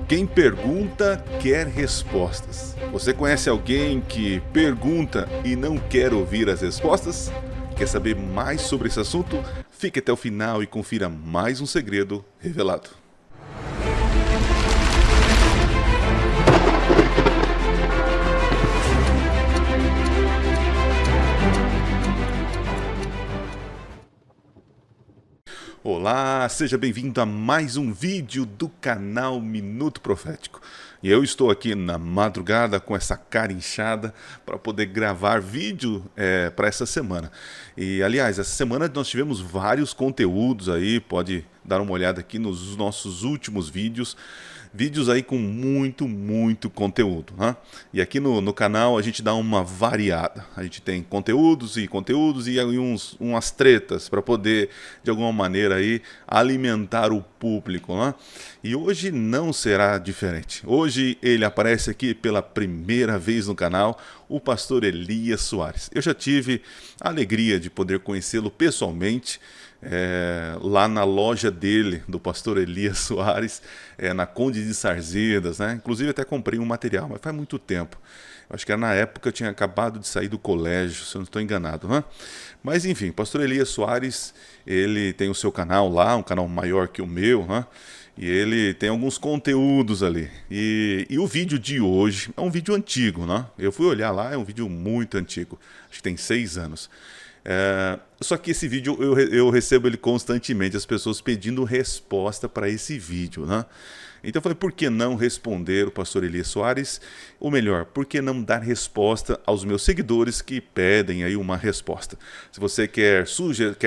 Quem pergunta quer respostas. Você conhece alguém que pergunta e não quer ouvir as respostas? Quer saber mais sobre esse assunto? Fique até o final e confira mais um segredo revelado. Olá, seja bem-vindo a mais um vídeo do canal Minuto Profético. E eu estou aqui na madrugada com essa cara inchada para poder gravar vídeo para essa semana. E aliás, essa semana nós tivemos vários conteúdos aí, pode dar uma olhada aqui nos nossos últimos vídeos. Vídeos aí com muito conteúdo, né? E aqui no canal a gente dá uma variada. A gente tem conteúdos e aí umas tretas para poder, de alguma maneira, aí, alimentar o público, né? E hoje não será diferente. Hoje ele aparece aqui pela primeira vez no canal, o pastor Elias Soares. Eu já tive a alegria de poder conhecê-lo pessoalmente, lá na loja dele, do pastor Elias Soares, na Conde de Sarzedas, né? Inclusive até comprei um material, mas faz muito tempo. Eu acho que era na época que eu tinha acabado de sair do colégio, se eu não estou enganado, né? Mas enfim, pastor Elias Soares, ele tem o seu canal lá, um canal maior que o meu, né? E ele tem alguns conteúdos ali. E o vídeo de hoje é um vídeo antigo, né? Eu fui olhar lá, é um vídeo muito antigo, acho que tem 6 anos. Só que esse vídeo eu recebo ele constantemente, as pessoas pedindo resposta para esse vídeo, né? Então eu falei, por que não responder o pastor Elias Soares? Ou melhor, por que não dar resposta aos meus seguidores que pedem aí uma resposta? Se você quer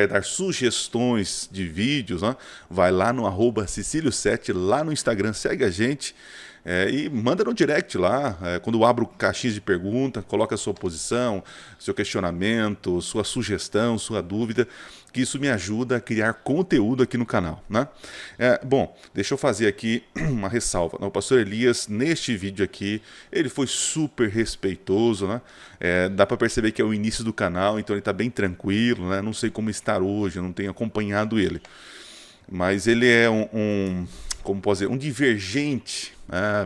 dar sugestões de vídeos, né? Vai lá no @Cecilio7, lá no Instagram, segue a gente. E manda no direct lá, quando eu abro caixinhas de pergunta, coloca a sua posição, seu questionamento, sua sugestão, sua dúvida, que isso me ajuda a criar conteúdo aqui no canal, né? Bom, deixa eu fazer aqui uma ressalva. O pastor Elias, neste vídeo aqui, ele foi super respeitoso, né? Dá para perceber que é o início do canal, então ele está bem tranquilo, né? Não sei como estar hoje, eu não tenho acompanhado ele. Mas ele é como posso dizer, um divergente,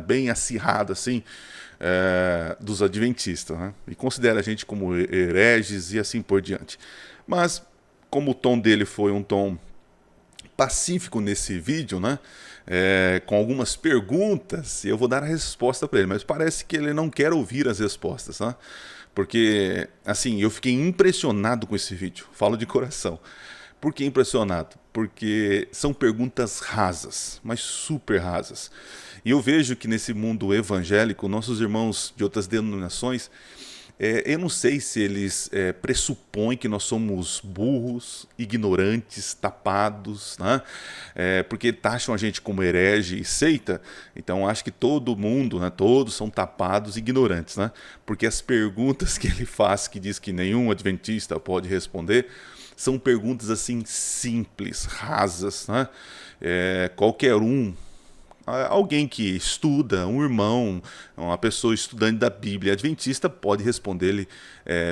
bem acirrado assim, dos adventistas, né? E considera a gente como hereges e assim por diante. Mas como o tom dele foi um tom pacífico nesse vídeo, né? Com algumas perguntas, eu vou dar a resposta para ele, mas parece que ele não quer ouvir as respostas, né? Porque, assim, eu fiquei impressionado com esse vídeo, falo de coração. Por que impressionado? Porque são perguntas rasas, mas super rasas. E eu vejo que nesse mundo evangélico, nossos irmãos de outras denominações, eu não sei se eles pressupõem que nós somos burros, ignorantes, tapados, né? Porque taxam a gente como herege e seita, então acho que todo mundo, né, todos são tapados e ignorantes, né? Porque as perguntas que ele faz, que diz que nenhum adventista pode responder, são perguntas assim simples, rasas, né? Qualquer alguém que estuda, um irmão, uma pessoa estudante da Bíblia adventista pode responder-lhe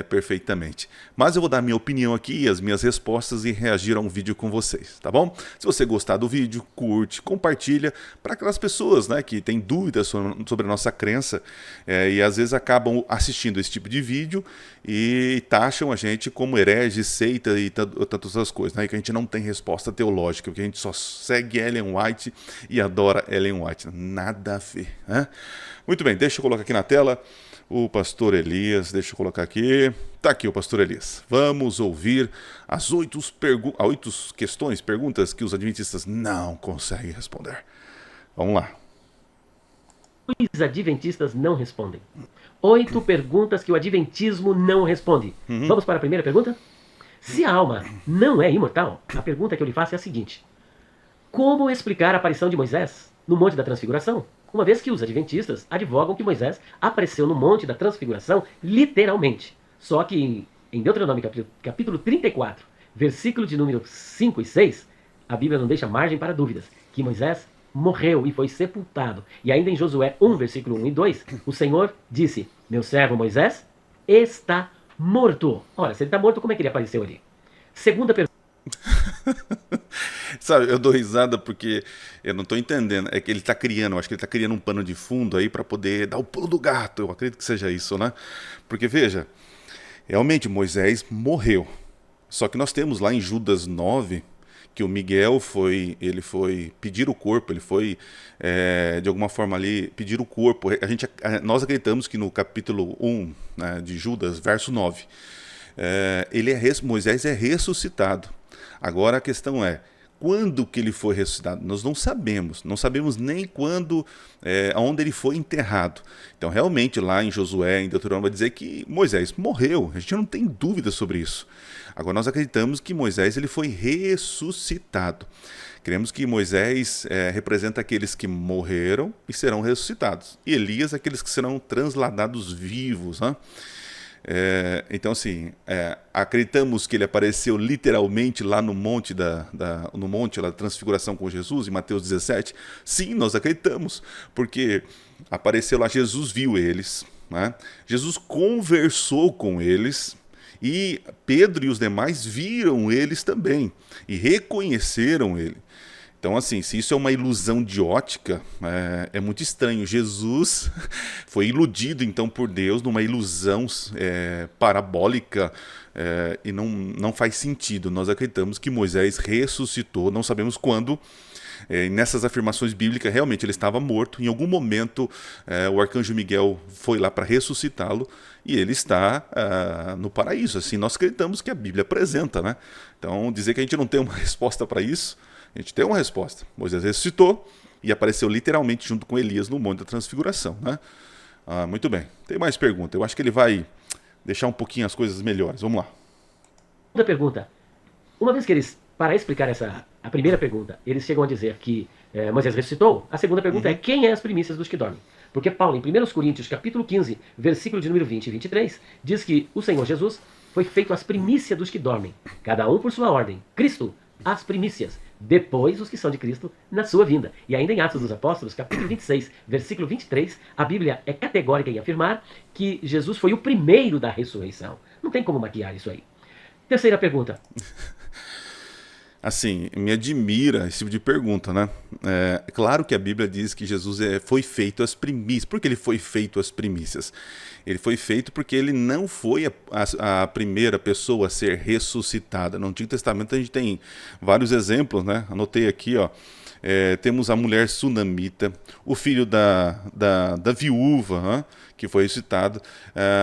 perfeitamente. Mas eu vou dar minha opinião aqui, as minhas respostas e reagir a um vídeo com vocês, tá bom? Se você gostar do vídeo, curte, compartilha para aquelas pessoas, né, que têm dúvidas sobre a nossa crença e às vezes acabam assistindo esse tipo de vídeo e taxam a gente como herege, seita e tantas outras coisas, né? E que a gente não tem resposta teológica, que a gente só segue Ellen White e adora Ellen White. Nada a ver, né? Muito bem, deixa eu colocar aqui na tela o pastor Elias, deixa eu colocar aqui. Tá aqui o pastor Elias. Vamos ouvir as 8 questões, perguntas que os adventistas não conseguem responder. Vamos lá. Os adventistas não respondem. 8 perguntas que o adventismo não responde. Vamos para a primeira pergunta? Se a alma não é imortal, a pergunta que eu lhe faço é a seguinte: como explicar a aparição de Moisés no Monte da Transfiguração? Uma vez que os adventistas advogam que Moisés apareceu no Monte da Transfiguração literalmente. Só que em Deuteronômio capítulo 34, versículo de número 5 e 6, a Bíblia não deixa margem para dúvidas, que Moisés morreu e foi sepultado. E ainda em Josué 1, versículo 1 e 2, o Senhor disse: meu servo Moisés está morto. Ora, se ele está morto, como é que ele apareceu ali? Segunda pergunta. Sabe, eu dou risada porque eu não estou entendendo. É que ele está criando, eu acho que ele está criando um pano de fundo aí para poder dar o pulo do gato. Eu acredito que seja isso, né? Porque veja, realmente Moisés morreu. Só que nós temos lá em Judas 9 que o Miguel ele foi pedir o corpo, ele foi de alguma forma ali pedir o corpo. Nós acreditamos que no capítulo 1, né, de Judas, verso 9, Moisés é ressuscitado. Agora a questão é, quando que ele foi ressuscitado? Nós não sabemos. Não sabemos nem quando, onde ele foi enterrado. Então, realmente, lá em Josué, em Deuteronômio, vai dizer que Moisés morreu. A gente não tem dúvida sobre isso. Agora, nós acreditamos que Moisés ele foi ressuscitado. Cremos que Moisés representa aqueles que morreram e serão ressuscitados. E Elias, aqueles que serão transladados vivos, né? Então, assim, acreditamos que ele apareceu literalmente lá no monte no monte da transfiguração com Jesus, em Mateus 17. Sim, nós acreditamos, porque apareceu lá, Jesus viu eles, né? Jesus conversou com eles, e Pedro e os demais viram eles também, e reconheceram ele. Então, assim, se isso é uma ilusão de ótica, é muito estranho. Jesus foi iludido, então, por Deus numa ilusão parabólica, e não faz sentido. Nós acreditamos que Moisés ressuscitou, não sabemos quando. Nessas afirmações bíblicas, realmente ele estava morto. Em algum momento, o arcanjo Miguel foi lá para ressuscitá-lo, e ele está no paraíso. Assim, nós acreditamos que a Bíblia apresenta, né? Então, dizer que a gente não tem uma resposta para isso, a gente tem uma resposta. Moisés ressuscitou e apareceu literalmente junto com Elias no Monte da Transfiguração, né? Muito bem. Tem mais pergunta. Eu acho que ele vai deixar um pouquinho as coisas melhores. Vamos lá. Segunda pergunta. Uma vez que eles, para explicar a primeira pergunta, eles chegam a dizer que Moisés ressuscitou, a segunda pergunta é quem é as primícias dos que dormem? Porque Paulo, em 1 Coríntios, capítulo 15, versículo de número 20 e 23, diz que o Senhor Jesus foi feito as primícias dos que dormem, cada um por sua ordem. Cristo, as primícias, depois os que são de Cristo na sua vinda. E ainda em Atos dos Apóstolos, capítulo 26, versículo 23, a Bíblia é categórica em afirmar que Jesus foi o primeiro da ressurreição. Não tem como maquiar isso aí. Terceira pergunta. Assim, me admira esse tipo de pergunta, né? Claro que a Bíblia diz que Jesus foi feito as primícias. Por que ele foi feito as primícias? Ele foi feito porque ele não foi a primeira pessoa a ser ressuscitada. No Antigo Testamento a gente tem vários exemplos, né? Anotei aqui, ó. Temos a mulher sunamita, o filho da viúva, né? Que foi ressuscitado,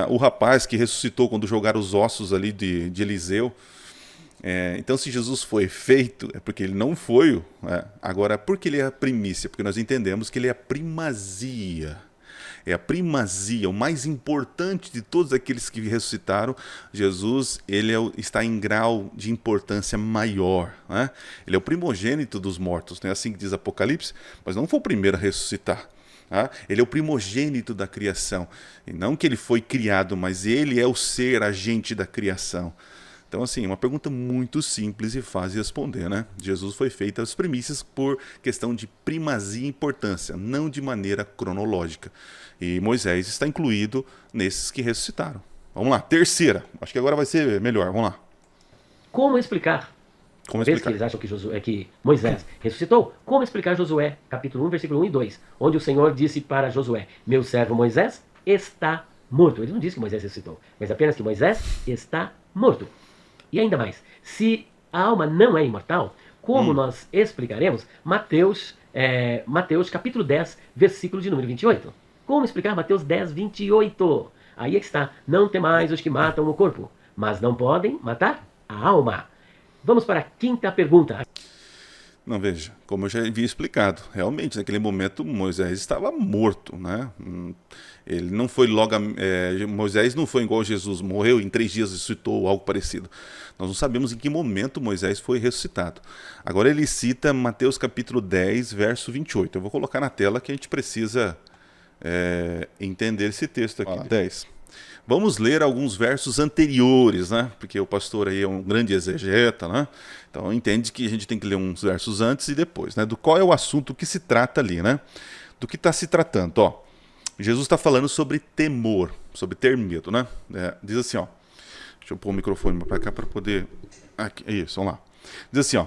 o rapaz que ressuscitou quando jogaram os ossos ali de Eliseu. Então, se Jesus foi feito, é porque ele não foi. Agora, por que ele é a primícia? Porque nós entendemos que ele é a primazia. É a primazia, o mais importante de todos aqueles que ressuscitaram. Jesus, ele está em grau de importância maior, né? Ele é o primogênito dos mortos, né? Assim que diz Apocalipse, mas não foi o primeiro a ressuscitar. Ele é o primogênito da criação. E não que ele foi criado, mas ele é o ser agente da criação. Então, assim, uma pergunta muito simples e fácil de responder, né? Jesus foi feito as primícias por questão de primazia e importância, não de maneira cronológica. E Moisés está incluído nesses que ressuscitaram. Vamos lá, terceira. Acho que agora vai ser melhor. Vamos lá. Como explicar? Uma vez que eles acham que Moisés ressuscitou, como explicar Josué, capítulo 1, versículo 1 e 2, onde o Senhor disse para Josué, meu servo Moisés está morto. Ele não disse que Moisés ressuscitou, mas apenas que Moisés está morto. E ainda mais, se a alma não é imortal, como nós explicaremos Mateus capítulo 10, versículo de número 28? Como explicar Mateus 10, 28? Aí é que está, não temais os que matam o corpo, mas não podem matar a alma. Vamos para a quinta pergunta. Não, veja, como eu já havia explicado, realmente naquele momento Moisés estava morto, né? Ele não foi logo, Moisés não foi igual Jesus, morreu em 3 dias e ressuscitou, algo parecido. Nós não sabemos em que momento Moisés foi ressuscitado. Agora ele cita Mateus capítulo 10, verso 28. Eu vou colocar na tela que a gente precisa entender esse texto aqui. 10. Vamos ler alguns versos anteriores, né? Porque o pastor aí é um grande exegeta, né? Então entende que a gente tem que ler uns versos antes e depois, né? Do qual é o assunto que se trata ali, né? Do que está se tratando, ó. Jesus está falando sobre temor, sobre ter medo, né? Diz assim, ó. Deixa eu pôr o microfone para cá para poder... Aqui, isso, vamos lá. Diz assim, ó: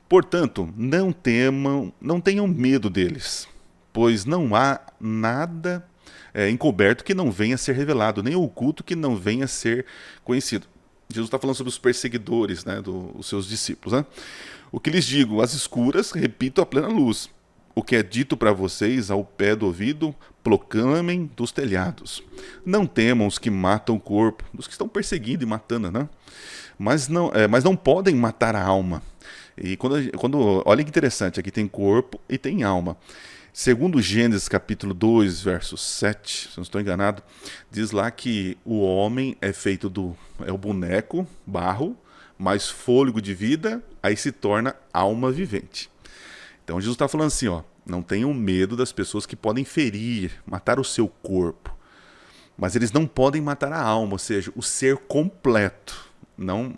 portanto, não tenham medo deles, pois não há nada encoberto que não venha a ser revelado, nem oculto que não venha a ser conhecido. Jesus está falando sobre os perseguidores, né, dos seus discípulos. Né? O que lhes digo, às escuras, repito à plena luz. O que é dito para vocês ao pé do ouvido, proclamem dos telhados. Não temam os que matam o corpo, os que estão perseguindo e matando, né? Mas não podem matar a alma. E olha que interessante, aqui tem corpo e tem alma. Segundo Gênesis capítulo 2, verso 7, se não estou enganado, diz lá que o homem é feito o boneco, barro, mais fôlego de vida, aí se torna alma vivente. Então Jesus está falando assim, ó: não tenham medo das pessoas que podem ferir, matar o seu corpo, mas eles não podem matar a alma, ou seja, o ser completo. Não,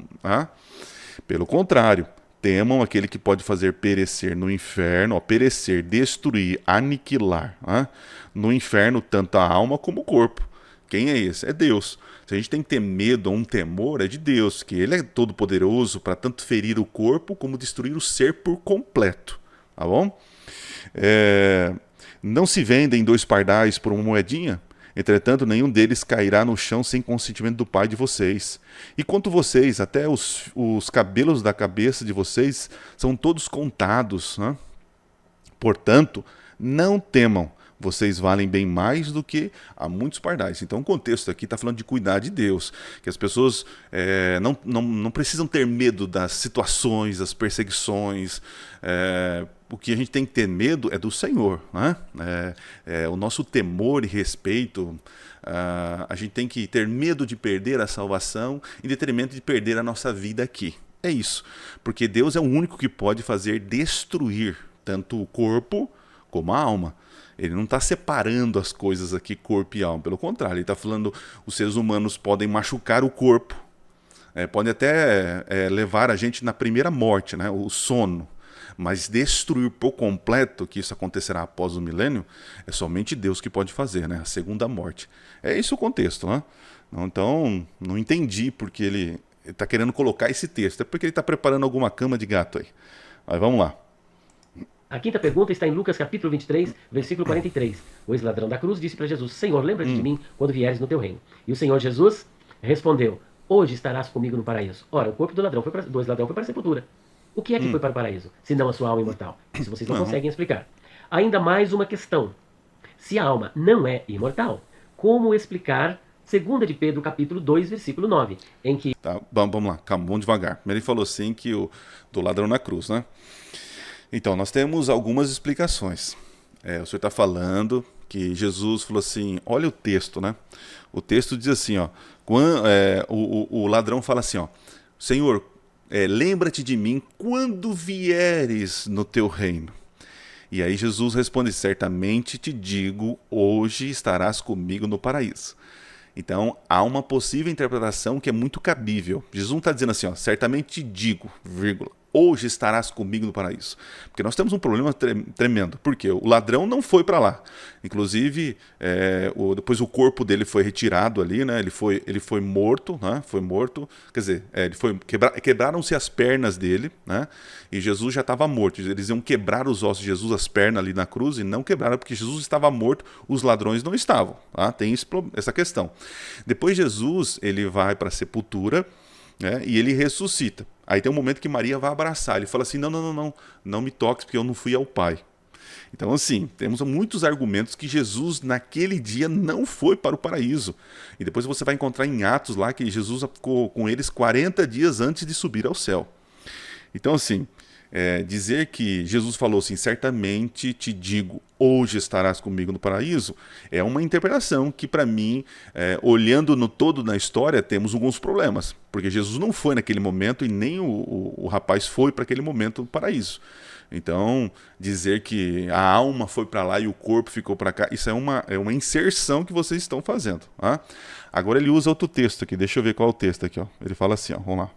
pelo contrário, temam aquele que pode fazer perecer no inferno, perecer, destruir, aniquilar, no inferno tanto a alma como o corpo. Quem é esse? É Deus. Se a gente tem que ter medo ou um temor, é de Deus, que Ele é todo poderoso para tanto ferir o corpo como destruir o ser por completo. Tá bom? Não se vendem 2 pardais por uma moedinha? Entretanto, nenhum deles cairá no chão sem consentimento do Pai de vocês. E quanto vocês, até os cabelos da cabeça de vocês são todos contados. Né? Portanto, não temam. Vocês valem bem mais do que há muitos pardais. Então o contexto aqui está falando de cuidar de Deus. Que as pessoas não precisam ter medo das situações, das perseguições. O que a gente tem que ter medo é do Senhor. Né? O nosso temor e respeito. A gente tem que ter medo de perder a salvação em detrimento de perder a nossa vida aqui. É isso. Porque Deus é o único que pode fazer destruir tanto o corpo como a alma. Ele não está separando as coisas aqui, corpo e alma. Pelo contrário, ele está falando os seres humanos podem machucar o corpo, podem até levar a gente na primeira morte, né, o sono. Mas destruir por completo, que isso acontecerá após o milênio, é somente Deus que pode fazer, né, a segunda morte. É esse o contexto. Né? Então, não entendi porque ele está querendo colocar esse texto. É porque ele está preparando alguma cama de gato aí. Mas vamos lá. A quinta pergunta está em Lucas capítulo 23, versículo 43. O ex-ladrão da cruz disse para Jesus: Senhor, lembra-te de mim quando vieres no teu reino. E o Senhor Jesus respondeu: hoje estarás comigo no paraíso. Ora, o corpo do ladrão foi para a sepultura. O que é que foi para o paraíso, se não a sua alma imortal? Isso vocês não conseguem explicar. Ainda mais uma questão. Se a alma não é imortal, como explicar 2 de Pedro capítulo 2, versículo 9, em que... Tá, vamos lá, calma, vamos devagar. Primeiro ele falou assim que do ladrão na cruz, né? Então, nós temos algumas explicações. O senhor está falando que Jesus falou assim, olha o texto, né? O texto diz assim, ó, o ladrão fala assim, ó: Senhor, lembra-te de mim quando vieres no teu reino. E aí Jesus responde: certamente te digo, hoje estarás comigo no paraíso. Então, há uma possível interpretação que é muito cabível. Jesus não está dizendo assim, ó, certamente te digo, vírgula, hoje estarás comigo no paraíso. Porque nós temos um problema tremendo. Porque o ladrão não foi para lá. Inclusive, depois o corpo dele foi retirado ali, né? Ele foi morto, né? Foi morto. Quer dizer, quebraram-se as pernas dele, né? E Jesus já estava morto. Eles iam quebrar os ossos de Jesus, as pernas ali na cruz, e não quebraram porque Jesus estava morto, os ladrões não estavam. Tá? Tem essa questão. Depois Jesus, ele vai para a sepultura, né? E ele ressuscita. Aí tem um momento que Maria vai abraçar. Ele fala assim, não me toques porque eu não fui ao Pai. Então assim, temos muitos argumentos que Jesus naquele dia não foi para o paraíso. E depois você vai encontrar em Atos lá que Jesus ficou com eles 40 dias antes de subir ao céu. Então assim, dizer que Jesus falou assim, certamente te digo, hoje estarás comigo no paraíso, é uma interpretação que para mim, olhando no todo na história, temos alguns problemas. Porque Jesus não foi naquele momento e nem o rapaz foi para aquele momento no paraíso. Então, dizer que a alma foi para lá e o corpo ficou para cá, isso é uma inserção que vocês estão fazendo. Tá? Agora ele usa outro texto aqui, deixa eu ver qual é o texto aqui. Ó. Ele fala assim, ó, vamos lá.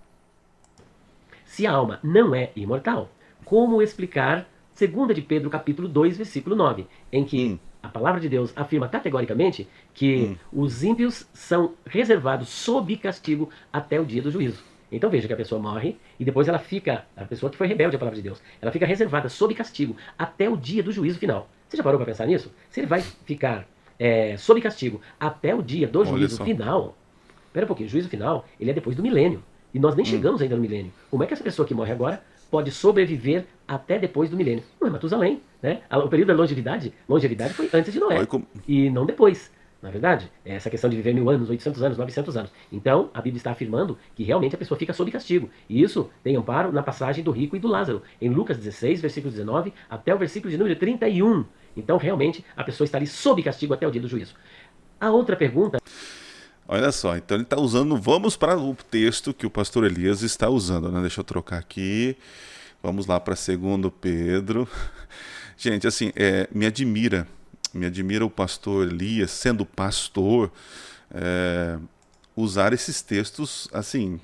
Se a alma não é imortal, como explicar 2 de Pedro capítulo 2, versículo 9, em que a palavra de Deus afirma categoricamente que os ímpios são reservados sob castigo até o dia do juízo. Então veja que a pessoa morre e depois ela fica, a pessoa que foi rebelde à palavra de Deus, ela fica reservada sob castigo até o dia do juízo final. Você já parou para pensar nisso? Se ele vai ficar sob castigo até o dia do Olha juízo só. final, espera um pouquinho, o juízo final, ele é depois do milênio. E nós nem chegamos ainda no milênio. Como é que essa pessoa que morre agora pode sobreviver até depois do milênio? Não é Matusalém, né? O período da longevidade foi antes de Noé, Olha como- e não depois. Na verdade, essa questão de viver 1000 anos, 800 anos, 900 anos. Então, a Bíblia está afirmando que realmente a pessoa fica sob castigo. E isso tem amparo na passagem do rico e do Lázaro, em Lucas 16, versículo 19, até o versículo de número 31. Então, realmente, a pessoa está ali sob castigo até o dia do juízo. A outra pergunta... Olha só, então ele está usando. Vamos para o texto que o pastor Elias está usando, né? Deixa eu trocar aqui. Vamos lá para 2 Pedro. Gente, assim, me admira o pastor Elias, sendo pastor, usar esses textos assim,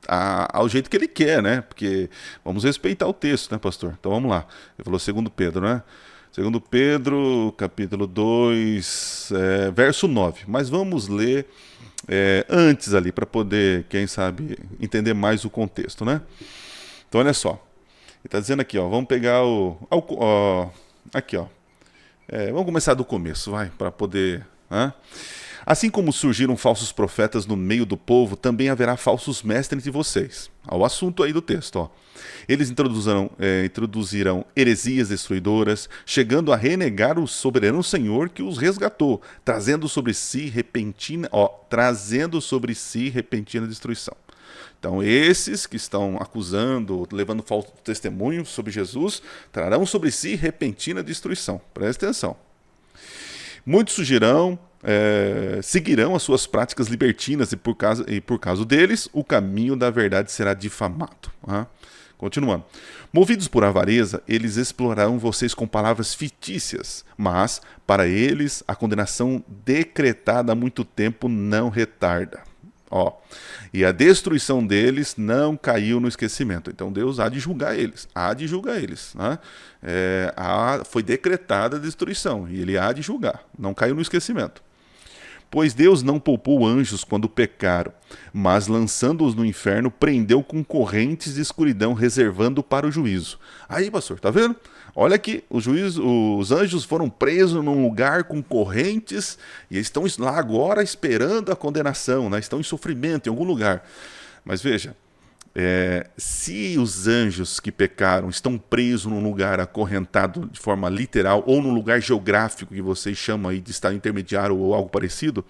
ao jeito que ele quer, né? Porque vamos respeitar o texto, né, pastor? Então vamos lá. Ele falou 2 Pedro, né? 2 Pedro, capítulo 2, verso 9. Mas vamos ler antes ali, para poder, quem sabe, entender mais o contexto, né? Então olha só. Ele está dizendo aqui, ó, vamos pegar aqui, ó. Vamos começar do começo, vai, para poder... Assim como surgiram falsos profetas no meio do povo, também haverá falsos mestres entre vocês. Ao assunto aí do texto, ó. Eles introduzirão heresias destruidoras, chegando a renegar o soberano Senhor que os resgatou, trazendo sobre si repentina destruição. Então, esses que estão acusando, levando falso testemunho sobre Jesus, trarão sobre si repentina destruição. Presta atenção. Muitos seguirão as suas práticas libertinas e por causa deles, o caminho da verdade será difamado. Continuando. Movidos por avareza, eles explorarão vocês com palavras fictícias, mas, para eles, a condenação decretada há muito tempo não retarda. E a destruição deles não caiu no esquecimento. Então Deus há de julgar eles. Né? Foi decretada a destruição e ele há de julgar. Não caiu no esquecimento. Pois Deus não poupou anjos quando pecaram, mas lançando-os no inferno, prendeu com correntes de escuridão, reservando para o juízo. Aí, pastor, tá vendo? Olha aqui, os anjos foram presos num lugar com correntes e estão lá agora esperando a condenação, né? Estão em sofrimento em algum lugar. Mas veja, se os anjos que pecaram estão presos num lugar acorrentado de forma literal ou num lugar geográfico que vocês chamam aí de estado intermediário ou algo parecido,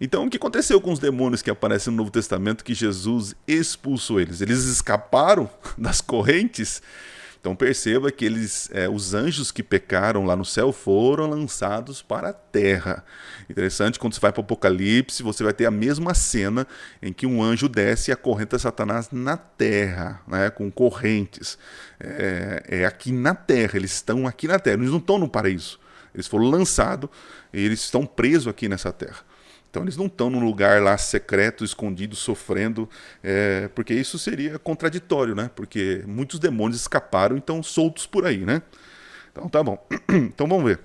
então o que aconteceu com os demônios que aparecem no Novo Testamento que Jesus expulsou eles? Eles escaparam das correntes? Então perceba que os anjos que pecaram lá no céu foram lançados para a terra. Interessante, quando você vai para o Apocalipse, você vai ter a mesma cena em que um anjo desce e acorrenta Satanás na terra, né, com correntes. Aqui na terra, eles estão aqui na terra, eles não estão no paraíso. Eles foram lançados e eles estão presos aqui nessa terra. Então eles não estão num lugar lá secreto, escondido, sofrendo, porque isso seria contraditório, né? Porque muitos demônios escaparam e estão soltos por aí, né? Então tá bom. Então vamos ver.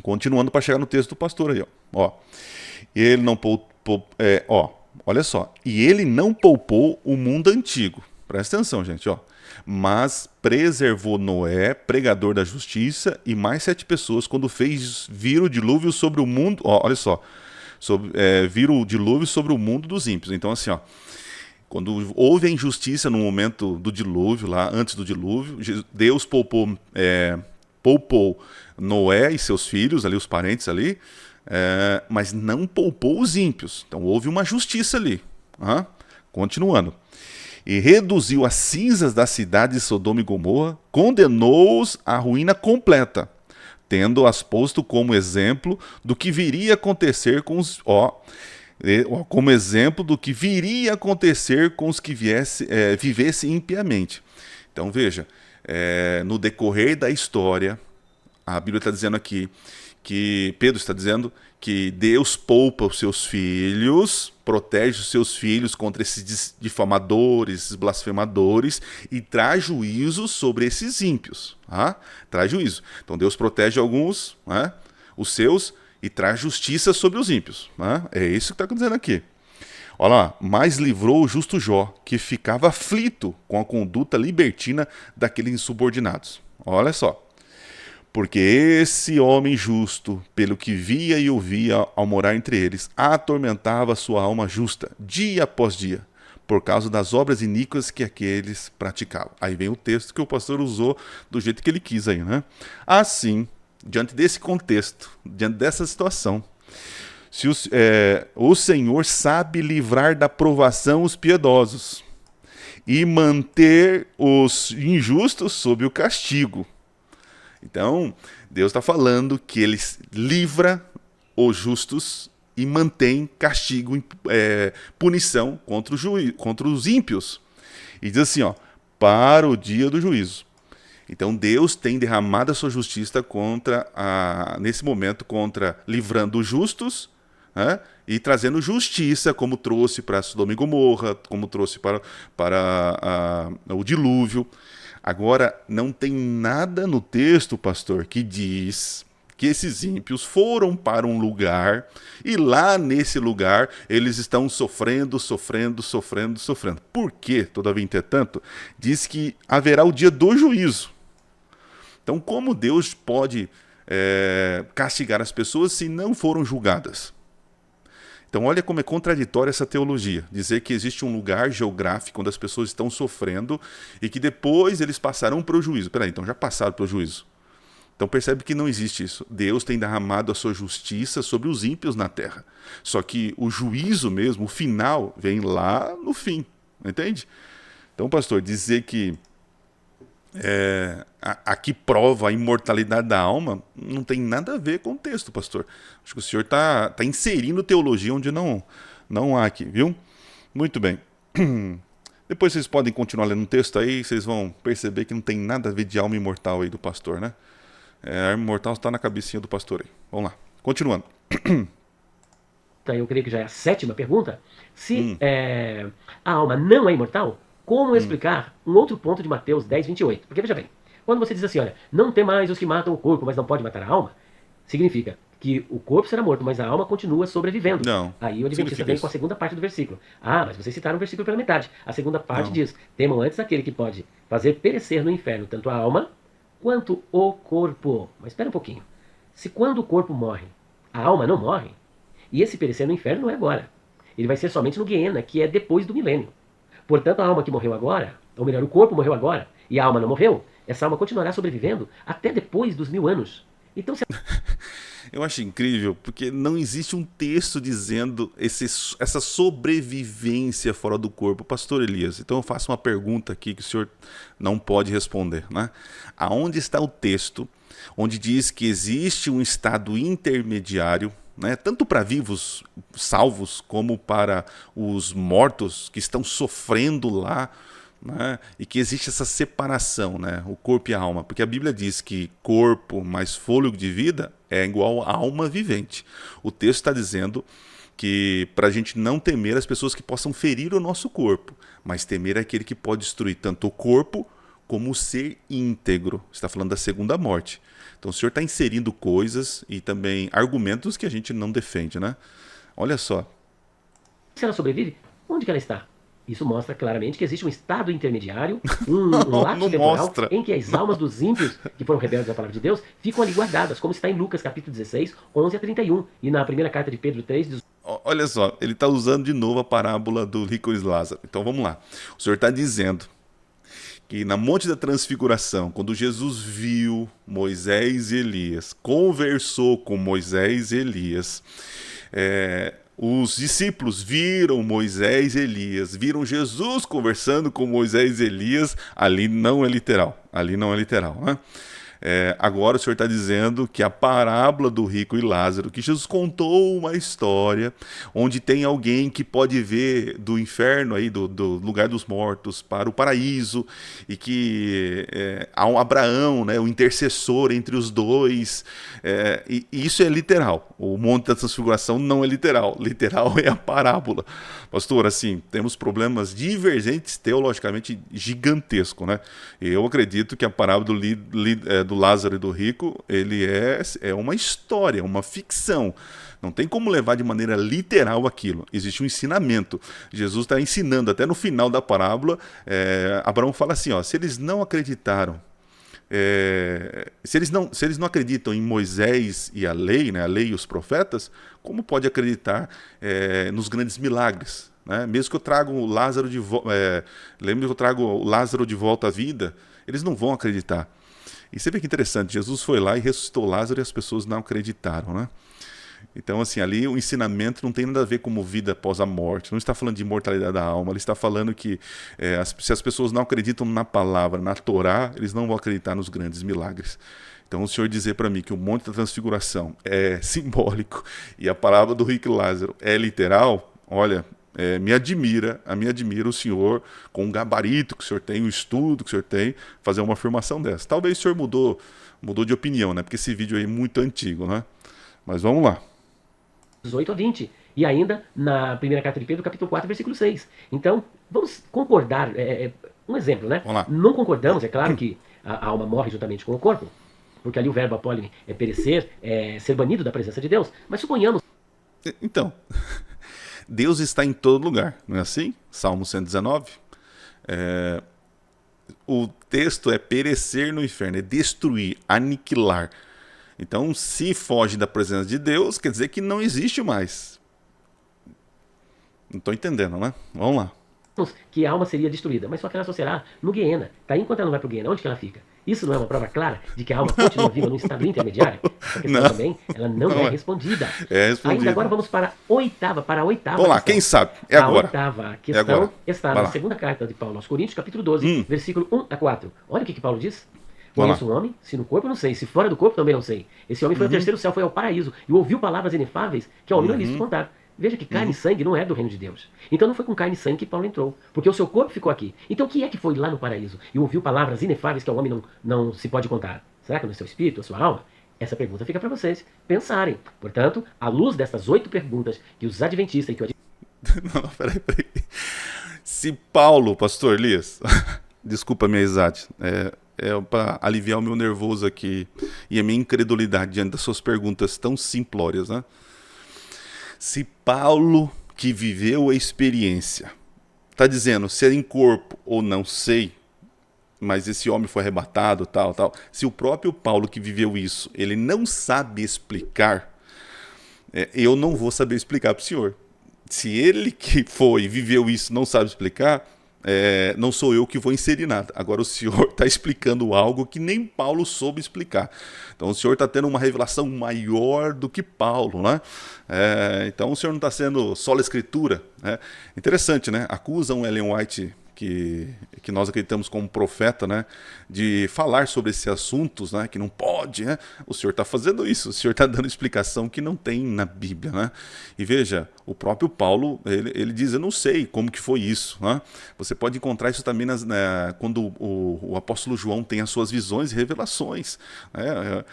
Continuando para chegar no texto do pastor aí, ó. Ele não poupou, olha só. E ele não poupou o mundo antigo. Presta atenção, gente, ó. Mas preservou Noé, pregador da justiça, e mais 7 pessoas quando fez vir o dilúvio sobre o mundo. Olha só. Vir o dilúvio sobre o mundo dos ímpios. Então, assim, quando houve a injustiça no momento do dilúvio, lá antes do dilúvio, Deus poupou Noé e seus filhos, ali os parentes ali, mas não poupou os ímpios. Então houve uma justiça ali. Continuando. E reduziu as cinzas da cidade de Sodoma e Gomorra, condenou-os à ruína completa, tendo-as posto como exemplo do que viria a acontecer com os que vivessem impiamente. Então veja, no decorrer da história, a Bíblia está dizendo aqui que Pedro está dizendo que Deus poupa os seus filhos, protege os seus filhos contra esses difamadores, esses blasfemadores e traz juízo sobre esses ímpios. Traz juízo. Então Deus protege alguns, os seus, e traz justiça sobre os ímpios. É isso que está dizendo aqui. Olha lá, mas livrou o justo Jó, que ficava aflito com a conduta libertina daqueles insubordinados. Olha só. Porque esse homem justo, pelo que via e ouvia ao morar entre eles, atormentava sua alma justa, dia após dia, por causa das obras iníquas que aqueles praticavam. Aí vem o texto que o pastor usou do jeito que ele quis aí, né? Assim, diante desse contexto, diante dessa situação, se o Senhor sabe livrar da provação os piedosos e manter os injustos sob o castigo. Então, Deus está falando que ele livra os justos e mantém castigo, punição contra os ímpios. E diz assim, ó, para o dia do juízo. Então, Deus tem derramado a sua justiça nesse momento, livrando os justos, né, e trazendo justiça, como trouxe para Sodoma e Gomorra, como trouxe para o dilúvio. Agora, não tem nada no texto, pastor, que diz que esses ímpios foram para um lugar e lá nesse lugar eles estão sofrendo. Por quê? Todavia, entretanto, diz que haverá o dia do juízo. Então, como Deus pode castigar as pessoas se não foram julgadas? Então, olha como é contraditória essa teologia. Dizer que existe um lugar geográfico onde as pessoas estão sofrendo e que depois eles passarão para o juízo. Peraí, então já passaram para o juízo. Então percebe que não existe isso. Deus tem derramado a sua justiça sobre os ímpios na terra. Só que o juízo mesmo, o final, vem lá no fim. Entende? Então, pastor, dizer que aqui prova a imortalidade da alma não tem nada a ver com o texto, pastor. Acho que o senhor está inserindo teologia onde não há aqui, viu? Muito bem. Depois vocês podem continuar lendo o texto aí, vocês vão perceber que não tem nada a ver de alma imortal aí do pastor, né? A alma imortal está na cabecinha do pastor aí. Vamos lá, continuando. Então, eu creio que já é a 7ª pergunta. Se a alma não é imortal, como explicar um outro ponto de Mateus 10, 28? Porque veja bem, quando você diz assim, olha, não tem mais os que matam o corpo, mas não pode matar a alma, significa que o corpo será morto, mas a alma continua sobrevivendo. Não. Aí o Adventista vem com a segunda parte do versículo. Ah, mas vocês citaram o versículo pela metade. A segunda parte diz, temam antes aquele que pode fazer perecer no inferno tanto a alma quanto o corpo. Mas espera um pouquinho. Se quando o corpo morre, a alma não morre, e esse perecer no inferno não é agora. Ele vai ser somente no Guiena, que é depois do milênio. Portanto, a alma que morreu agora, ou melhor, o corpo morreu agora, e a alma não morreu, essa alma continuará sobrevivendo até depois dos 1000 anos. Então, se... Eu acho incrível, porque não existe um texto dizendo essa sobrevivência fora do corpo. Pastor Elias, então eu faço uma pergunta aqui que o senhor não pode responder, né? Aonde está o texto onde diz que existe um estado intermediário, né, tanto para vivos salvos como para os mortos que estão sofrendo lá, né, e que existe essa separação, né, o corpo e a alma, porque a Bíblia diz que corpo mais fôlego de vida é igual a alma vivente. O texto está dizendo que para a gente não temer as pessoas que possam ferir o nosso corpo, mas temer aquele que pode destruir tanto o corpo como o ser íntegro. Está falando da segunda morte. Então o senhor está inserindo coisas e também argumentos que a gente não defende, né? Olha só. Se ela sobrevive, onde que ela está? Isso mostra claramente que existe um estado intermediário, um lapso temporal, em que as almas dos ímpios, que foram rebeldes à palavra de Deus, ficam ali guardadas, como está em Lucas capítulo 16, 11 a 31. E na primeira carta de Pedro 3, diz... Olha só, ele está usando de novo a parábola do rico e Lázaro. Então vamos lá. O senhor está dizendo que na Monte da Transfiguração, quando Jesus viu Moisés e Elias, conversou com Moisés e Elias, os discípulos viram Moisés e Elias, viram Jesus conversando com Moisés e Elias, ali não é literal, né? Agora o senhor está dizendo que a parábola do rico e Lázaro, que Jesus contou uma história onde tem alguém que pode ver do inferno, aí, do lugar dos mortos para o paraíso, e que há um Abraão, né, o intercessor entre os dois, e isso é literal. O Monte da Transfiguração não é literal é a parábola. Pastor, assim, temos problemas divergentes teologicamente gigantescos, né? Eu acredito que a parábola do do Lázaro e do rico, ele é uma história, uma ficção. Não tem como levar de maneira literal aquilo. Existe um ensinamento. Jesus está ensinando, até no final da parábola, Abraão fala assim, ó, se eles não acreditaram, se eles não acreditam em Moisés e a lei, né, a lei e os profetas, como pode acreditar nos grandes milagres? Né? Mesmo que eu traga o Lázaro lembre que eu trago o Lázaro de volta à vida, eles não vão acreditar. E você vê que interessante, Jesus foi lá e ressuscitou Lázaro e as pessoas não acreditaram, né? Então, assim, ali o ensinamento não tem nada a ver com vida após a morte. Não está falando de imortalidade da alma. Ele está falando que se as pessoas não acreditam na palavra, na Torá, eles não vão acreditar nos grandes milagres. Então, o Senhor dizer para mim que o Monte da Transfiguração é simbólico e a palavra do rico e Lázaro é literal, olha, me admira o Senhor, com o gabarito que o Senhor tem, o estudo que o Senhor tem, fazer uma afirmação dessa. Talvez o Senhor mudou de opinião, né? Porque esse vídeo aí é muito antigo, né? Mas vamos lá. 18 a 20. E ainda na primeira carta de Pedro, capítulo 4, versículo 6. Então, vamos concordar. Um exemplo, né? Vamos lá. Não concordamos, é claro que a alma morre juntamente com o corpo, porque ali o verbo apólime é perecer, ser banido da presença de Deus. Mas suponhamos... Então, Deus está em todo lugar, não é assim? Salmo 119. O texto é perecer no inferno, é destruir, aniquilar. Então, se foge da presença de Deus, quer dizer que não existe mais. Não estou entendendo, né? Vamos lá. Que a alma seria destruída, mas só que ela só será no Guiena. Tá? Enquanto ela não vai para o Guiena, onde que ela fica? Isso não é uma prova clara de que a alma continua viva no estado intermediário? Essa questão também, ela não é respondida. Ainda agora vamos para a oitava Vamos questão. lá, quem sabe? É agora. A oitava questão está na segunda carta de Paulo aos Coríntios, capítulo 12, versículo 1 a 4. Olha o que Paulo diz. Conheço um homem, se no corpo não sei, se fora do corpo também não sei. Esse homem foi ao terceiro céu, foi ao paraíso, e ouviu palavras inefáveis que ao homem não é lícito contar. Veja que carne e sangue não é do reino de Deus. Então não foi com carne e sangue que Paulo entrou, porque o seu corpo ficou aqui. Então quem é que foi lá no paraíso e ouviu palavras inefáveis que ao homem não se pode contar? Será que no seu espírito, a sua alma? Essa pergunta fica para vocês pensarem. Portanto, à luz destas 8 perguntas que os adventistas e que Não, peraí. Se Paulo, pastor Elias, desculpa a minha exate, para aliviar o meu nervoso aqui e a minha incredulidade diante das suas perguntas tão simplórias, né? Se Paulo, que viveu a experiência, está dizendo se é em corpo ou não sei, mas esse homem foi arrebatado, tal. Se o próprio Paulo que viveu isso, ele não sabe explicar, eu não vou saber explicar para o senhor. Se ele que foi, viveu isso, não sabe explicar, não sou eu que vou inserir nada. Agora o senhor está explicando algo que nem Paulo soube explicar. Então o senhor está tendo uma revelação maior do que Paulo, né? Então o senhor não está sendo só a escritura, né? Interessante, né? Acusam Ellen White, que nós acreditamos como profeta, né, de falar sobre esses assuntos, né, que não pode, né? O senhor está fazendo isso, o senhor está dando explicação que não tem na Bíblia, né? E veja, o próprio Paulo, ele diz, eu não sei como que foi isso, né? Você pode encontrar isso também quando o apóstolo João tem as suas visões e revelações, né?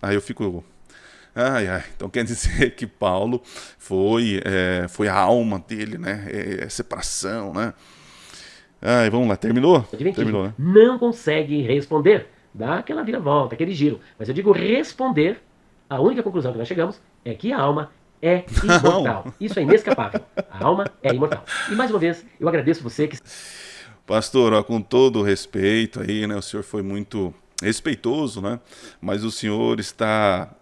Aí eu fico... Então quer dizer que Paulo foi a alma dele, né? Separação, né? Vamos lá, terminou? Terminou, né? Não consegue responder, dá aquela vira-volta, aquele giro. Mas eu digo responder, a única conclusão que nós chegamos é que a alma é imortal. Isso é inescapável. A alma é imortal. E mais uma vez, eu agradeço você que... Pastor, com todo o respeito aí, né? O senhor foi muito respeitoso, né? Mas o senhor está...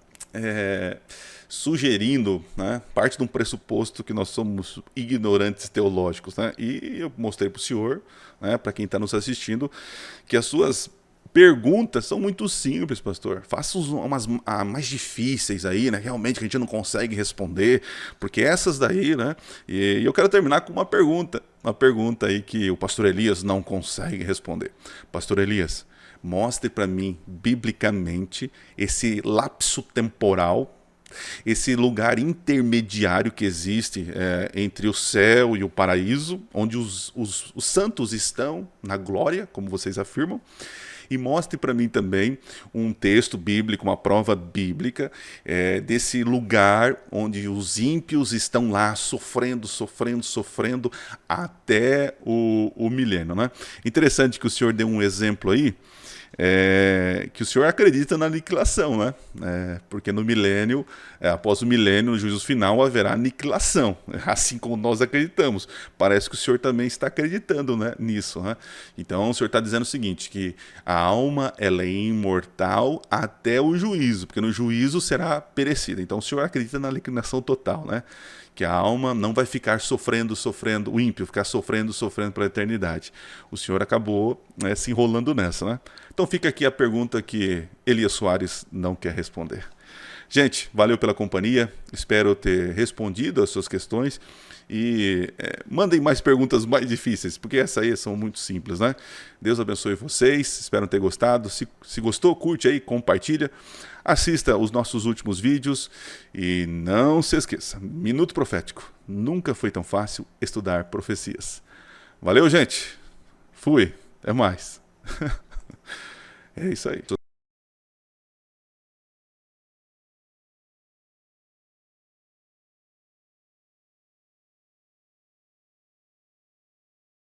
sugerindo, né, parte de um pressuposto que nós somos ignorantes teológicos, né? E eu mostrei para o senhor, né, para quem está nos assistindo, que as suas perguntas são muito simples, pastor. Faça umas mais difíceis aí, né? Realmente que a gente não consegue responder, porque essas daí, né? E eu quero terminar com uma pergunta aí que o pastor Elias não consegue responder. Pastor Elias, mostre para mim, biblicamente, esse lapso temporal, esse lugar intermediário que existe entre o céu e o paraíso, onde os santos estão na glória, como vocês afirmam, e mostre para mim também um texto bíblico, uma prova bíblica desse lugar onde os ímpios estão lá sofrendo até o milênio, né? Interessante que o senhor deu um exemplo aí, que o senhor acredita na aniquilação, né? Porque no milênio, após o milênio, no juízo final, haverá aniquilação, assim como nós acreditamos. Parece que o senhor também está acreditando, né, nisso, né? Então o senhor está dizendo o seguinte, que a alma ela é imortal até o juízo, porque no juízo será perecida. Então o senhor acredita na aniquilação total, né? Que a alma não vai ficar sofrendo, o ímpio ficar sofrendo pela eternidade. O senhor acabou, né, se enrolando nessa, né? Então fica aqui a pergunta que Elias Soares não quer responder. Gente, valeu pela companhia, espero ter respondido as suas questões e mandem mais perguntas mais difíceis, porque essas aí são muito simples, né? Deus abençoe vocês, espero ter gostado. Se gostou, curte aí, compartilha, assista os nossos últimos vídeos e não se esqueça, Minuto Profético, nunca foi tão fácil estudar profecias. Valeu, gente, fui, até mais. É isso aí.